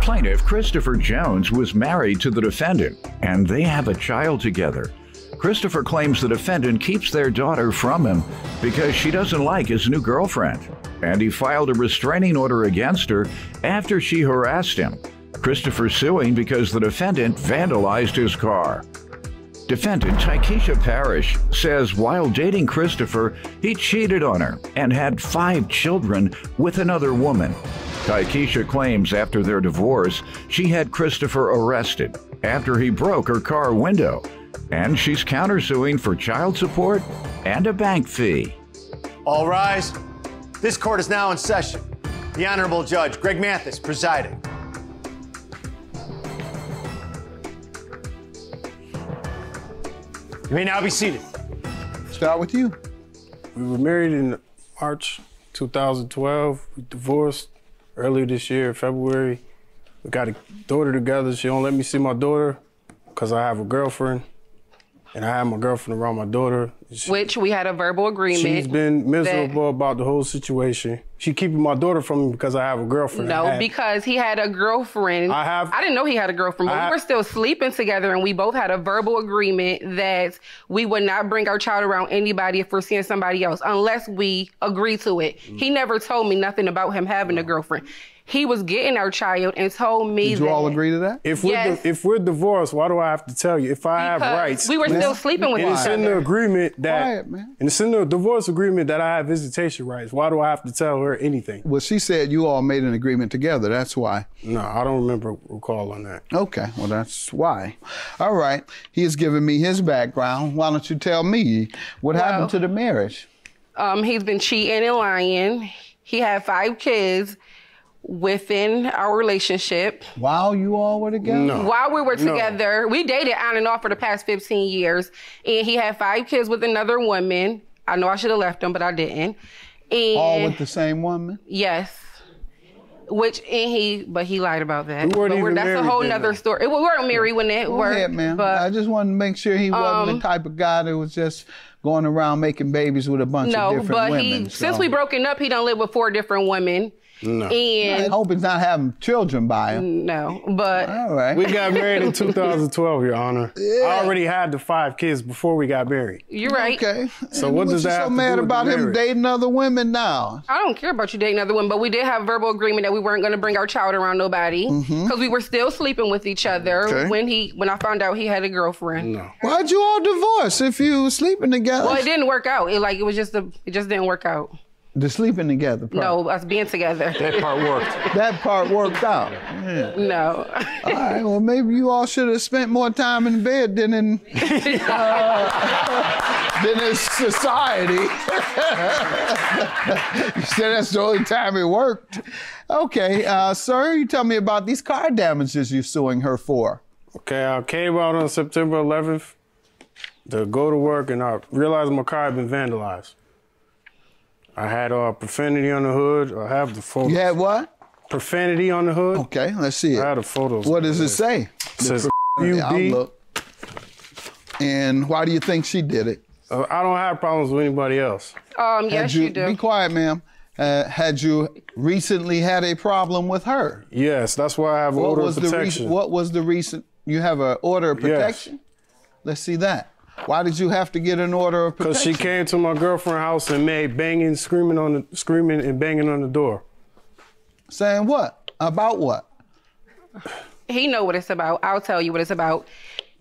Plaintiff Christopher Jones was married to the defendant, and they have a child together. Christopher claims the defendant keeps their daughter from him because she doesn't like his new girlfriend, and he filed a restraining order against her after she harassed him. Christopher suing because the defendant vandalized his car. Defendant Tykeisha Parrish says while dating Christopher, he cheated on her and had 5 children with another woman. Tykeisha claims after their divorce, she had Christopher arrested after he broke her car window, and she's countersuing for child support and a bank fee. All rise. This court is now in session. The Honorable Judge Greg Mathis presiding. You may now be seated. Start with you. We were married in March 2012. We divorced earlier this year, February. We got a daughter together. She don't let me see my daughter because I have a girlfriend. And I have my girlfriend around my daughter. Which we had a verbal agreement. She's been miserable about the whole situation. She keeping my daughter from me because I have a girlfriend. No, because he had a girlfriend. I didn't know he had a girlfriend, but we were still sleeping together, and we both had a verbal agreement that we would not bring our child around anybody if we're seeing somebody else, unless we agree to it. He never told me nothing about him having a girlfriend. He was getting our child and told me that. Did you all agree to that? If we're divorced, why do I have to tell you? If I have rights. We were still sleeping with each other. It's in the agreement that, and it's in the divorce agreement that I have visitation rights. Why do I have to tell her anything? Well, she said you all made an agreement together. That's why. No, I don't recall on that. Okay, well, that's why. All right. He has given me his background. Why don't you tell me what happened to the marriage? He's been cheating and lying. He had 5 kids within our relationship. While you all were together? No. While we were together. We dated on and off for the past 15 years. And he had 5 kids with another woman. I know I should have left him, but I didn't. And all with the same woman? Yes. But he lied about that. We weren't even that's married a whole then, nother story. We weren't married when that worked. Go ahead, man. I just wanted to make sure he wasn't the type of guy that was just going around making babies with a bunch of different women. No, but since we broken up, he done lived with 4 different women. No. And I hope he's not having children by him. No, but all right. We got married in 2012, Your Honor. Yeah. I already had the 5 kids before we got married. You're right. Okay. So what does that have to do with so mad about him dating other women now? I don't care about you dating other women, but we did have a verbal agreement that we weren't going to bring our child around nobody because we were still sleeping with each other when I found out he had a girlfriend. No. Why'd you all divorce if you were sleeping together? Well, it didn't work out. It just didn't work out. The sleeping together part? No, us being together. That part worked. That part worked out? Yeah. No. All right, well, maybe you all should have spent more time in bed than in society. You said that's the only time it worked. Okay, sir, you tell me about these car damages you're suing her for. Okay, I came out on September 11th to go to work, and I realized my car had been vandalized. I had profanity on the hood. I have the photos. You had what? Profanity on the hood. Okay, let's see it. I had the photos. What does it say? It says I'll look. And why do you think she did it? I don't have problems with anybody else. Yes, you do. Be quiet, ma'am. Had you recently had a problem with her? Yes, that's why I have an order of protection. What was the recent? You have an order of protection? Yes. Let's see that. Why did you have to get an order of protection? Because she came to my girlfriend's house and made screaming and banging on the door. Saying what? About what? He know what it's about. I'll tell you what it's about.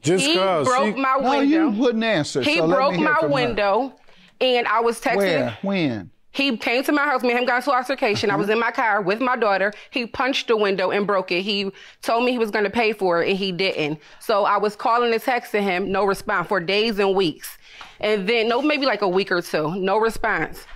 Just because. He broke my window. No, you wouldn't answer. He broke my window, and I was texting. Where? When? He came to my house. Me and him got into an altercation. I was in my car with my daughter. He punched the window and broke it. He told me he was going to pay for it, and he didn't. So I was calling and texting him, no response for days and weeks. And then, maybe like a week or 2, no response.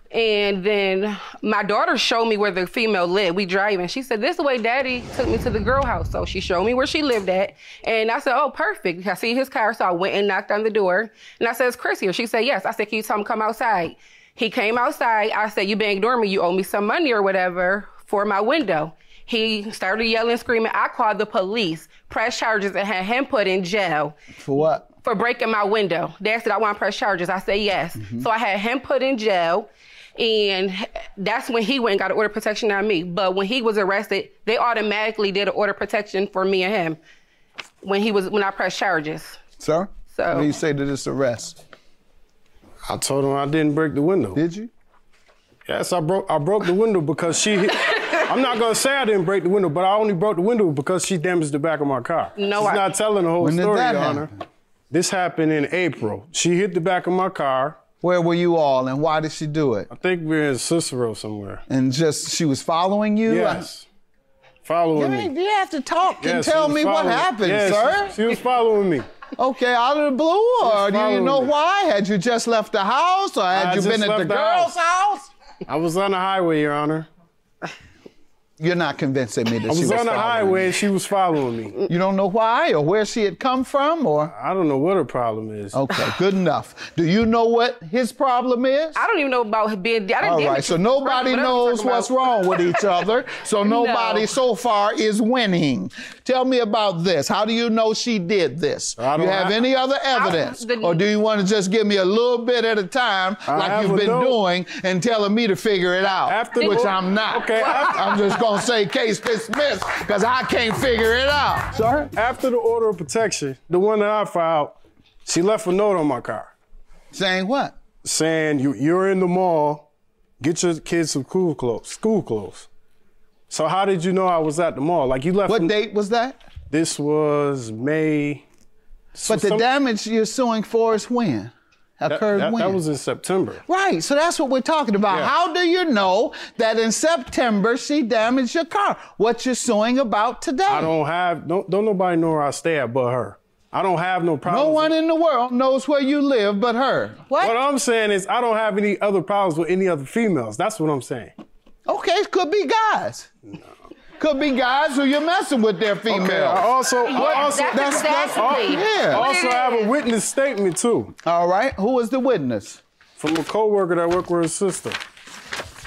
And then my daughter showed me where the female lived. We driving. She said, this is the way daddy took me to the girl house. So she showed me where she lived at. And I said, oh, perfect. I see his car. So I went and knocked on the door. And I said, is Chris here? She said, yes. I said, can you tell him to come outside? He came outside. I said, you been ignoring me. You owe me some money or whatever for my window. He started yelling, screaming. I called the police, pressed charges, and had him put in jail. For what? For breaking my window. They said, I want to press charges. I said, yes. So I had him put in jail. And that's when he went and got an order of protection on me. But when he was arrested, they automatically did an order of protection for me and him when I pressed charges. Sir? So What do you say to this arrest? I told him I didn't break the window. Did you? Yes, I broke the window because she hit. I'm not gonna say I didn't break the window, but I only broke the window because she damaged the back of my car. No, She's not telling the whole When did story, that Your Honor. happen? This happened in April. She hit the back of my car. Where were you all and why did she do it? I think we're in Cicero somewhere. And just, she was following you? Yes. Following me. You have to talk and Yes, tell she was me what following- happened, yes, sir. She was following me. Okay, out of the blue, or do you following know me. why? Had you just left the house, or had I you just been at the left the girl's house? I was on the highway, Your Honor. You're not convincing me that I she was was on the following highway you. and she was following me. You don't know why or where she had come from, or? I don't know what her problem is. Okay, good enough. Do you know what his problem is? I don't even know about being. I didn't All damage right, his so nobody whatever you're knows talking what's about. wrong with each other. So nobody No. so far is winning. Tell me about this. How do you know she did this? I Do you don't have have- any other evidence? Or do you want to just give me a little bit at a time like have you've a been note. doing and telling me to figure it out? After the- which I'm not. Okay, after- I'm just going to say case dismissed because I can't figure it out. Sir? After the order of protection, the one that I filed, she left a note on my car Saying what? saying, you're in the mall, get your kids some school clothes. So how did you know I was at the mall? Like you left. What date was that? This was May. But the damage you're suing for is when? Occurred when? That was in September. Right, so that's what we're talking about. Yeah. How do you know that in September she damaged your car? What you're suing about today? I don't nobody know where I stay at but her. I don't have no problems. No one in the world knows where you live but her. What? What I'm saying is I don't have any other problems with any other females. That's what I'm saying. Okay, it could be guys. Could be guys who you're messing with their females. Okay, I also That's exactly. Yeah. What also it have a is. witness statement too All right, who was the witness? from a coworker that worked with her sister.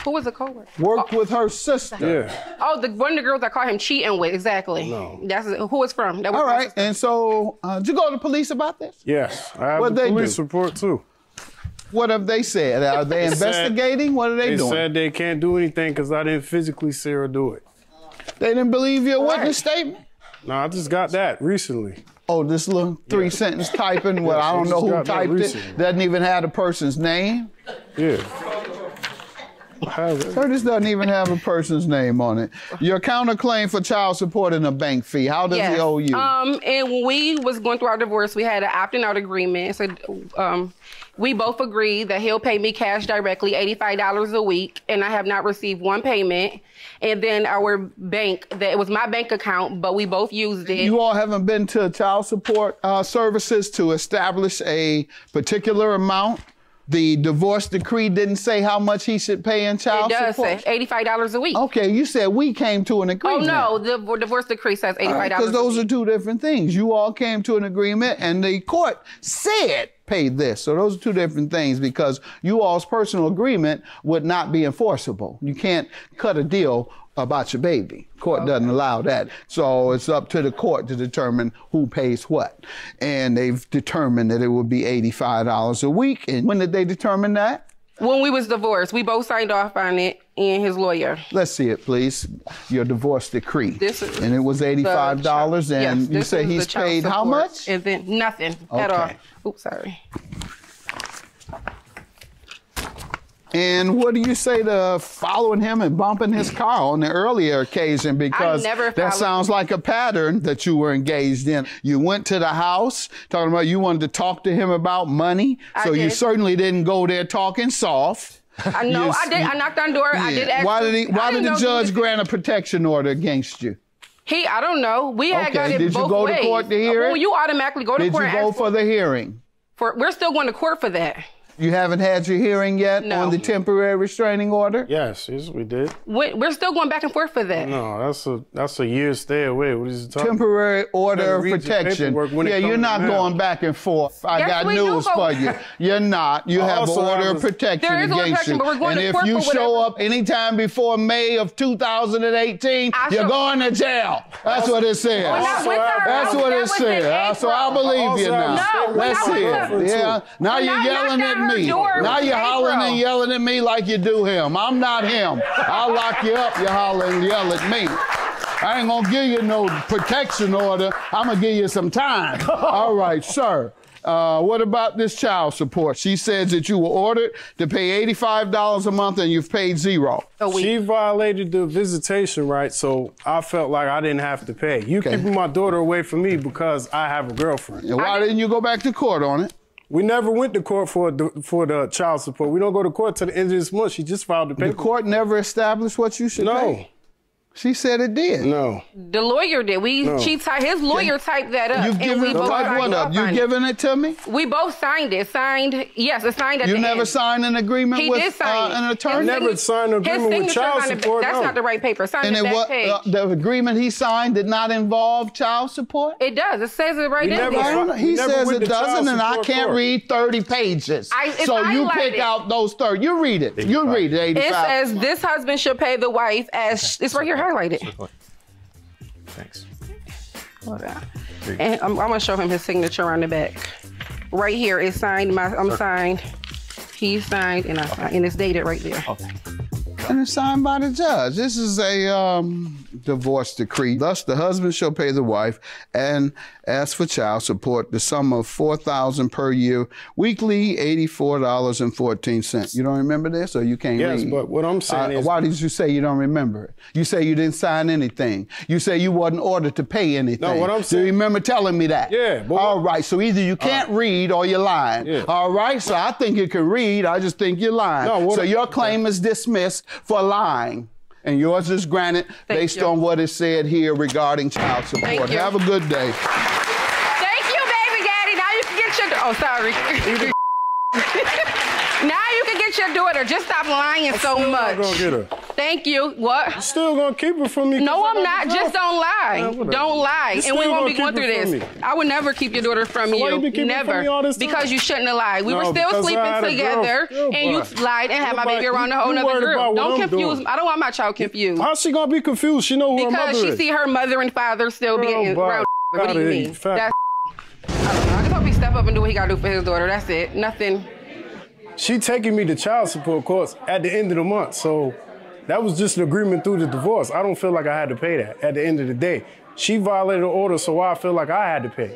Who was a coworker? Worked with her sister. Yeah. Oh, one of the girls I caught him cheating with. Exactly. No. That's who it's from. That was All my right, sister. and so did you go to the police about this? Yes. I have What'd the they police do? report too. What have they said? Are they said- investigating? What are they They doing? said they can't do anything because I didn't physically see her do it. They didn't believe your Right. witness statement? No, I just got that recently. Oh, this little three-sentence typing, well, I don't she know just who got that typed it. recently. Doesn't even have the person's name. Yeah. I have it. Curtis doesn't even have a person's name on it. Your counterclaim for child support and a bank fee, how does he Yes. owe you? And when we was going through our divorce, we had an opting out agreement. So we both agreed that he'll pay me cash directly, $85 a week, and I have not received one payment. And then our bank, that it was my bank account, but we both used it. You all haven't been to child support services to establish a particular amount? The divorce decree didn't say how much he should pay in child It does support? say $85 a week. Okay, you said we came to an Oh, agreement. no, the divorce decree says $85 Because those a are week. two different things. You all came to an agreement and the court said pay this. So those are two different things because you all's personal agreement would not be enforceable. You can't cut a deal about your baby. Court doesn't allow that. So it's up to the court to determine who pays what. And they've determined that it would be $85 a week. And when did they determine that? When we was divorced, we both signed off on it and his lawyer. Let's see it, please. Your divorce decree. This is and it was $85 and Yes, you this say is the he's child paid how support. much? And then nothing at all. Okay. Oops, sorry. And what do you say to following him and bumping his car on the earlier occasion? Because never that followed- sounds like a pattern that you were engaged in. You went to the house talking about you wanted to talk to him about money. So you did. certainly didn't go there talking soft. I know, You- I did. I knocked on the door. I did Yeah. ask Why him- did I didn't the know judge he was- grant a protection order against you? I don't know. We had got Okay, it did you both go to ways. court to hear Well, it? you automatically go to Did court you and go ask for the hearing? we're still going to court for that. You haven't had your hearing yet No. on the temporary restraining order? Yes, we did. We're still going back and forth for that. No, that's a year stay away. What is it talking? Temporary order Better of read your protection. paperwork when it Yeah, you're comes not to going back and forth. I Yes, got we do news go- for you. You're not. You have an Also, order I of was- protection There is an order of against protection, you. but we're going And to if court you for show whatever- up anytime before May of 2018, you're show- going to jail. That's what it says. When I went to her That's house, what that it was in says. So I April. believe you Also, now. No, when Let's I see went it. to- Yeah. Now When you're I yelling knocked at on at me. door Now you're hollering April. and yelling at me like you do him. I'm not him. I'll lock you up, you holler and yell at me. I ain't gonna give you no protection order. I'm gonna give you some time. All right, sir. What about this child support? She says that you were ordered to pay $85 a month and you've paid $0. She violated the visitation right, so I felt like I didn't have to pay. You keeping my daughter away from me because I have a girlfriend. And why didn't you go back to court on it? We never went to court for the child support. We don't go to court till the end of this month. She just filed the paper. The court never established what you should pay? She said it did. No. The lawyer did. His lawyer typed that up. You've given what up? You giving it to me? We both signed it. Yes, it's signed at the end. You never signed an agreement with an attorney? I never signed an agreement with child support. That's not the right paper. Signed the back page. The agreement he signed did not involve child support? It does. It says it right there. He says it doesn't, and I can't read 30 pages. So you pick out those 30. You read it. You read it, 85. It says this husband should pay the wife as, it's right here highlighted. Thanks. Hold on. And I'm gonna show him his signature on the back. Right here, it's signed. I'm signed. He signed, and I signed, and it's dated right there. Okay. And it's signed by the judge. This is a divorce decree. Thus, the husband shall pay the wife, and as for child support, the sum of $4,000 per year, weekly $84.14. You don't remember this, or you can't read? Yes, but what I'm saying is... Why did you say you don't remember it? You say you didn't sign anything. You say you wasn't ordered to pay anything. No, what I'm saying... Do you remember telling me that? Yeah. But all right, so either you can't read or you're lying. Yeah. All right, so I think you can read. I just think you're lying. No, so your claim is dismissed for lying. And yours is granted based on what is said here regarding child support. Have a good day. Thank you, baby daddy. Now you can get your... Oh, sorry. Now you can get your daughter. Just stop lying so much. I'm gonna get her. Thank you. What? You're still gonna keep her from me? No, I'm not. Just don't lie. Don't lie. And we won't be going through this. I would never keep your daughter from you. Never. Because you shouldn't have lied. We were still sleeping together, and you lied and had my baby around a whole nother girl. Don't confuse me. I don't want my child confused. How's she gonna be confused? She know who her mother is. Because she see her mother and father still being around. What do you mean? That's, I don't know. I just hope he step up and do what he gotta do for his daughter. That's it. Nothing. She taking me to child support courts at the end of the month, so that was just an agreement through the divorce. I don't feel like I had to pay that at the end of the day. She violated the order, so I feel like I had to pay.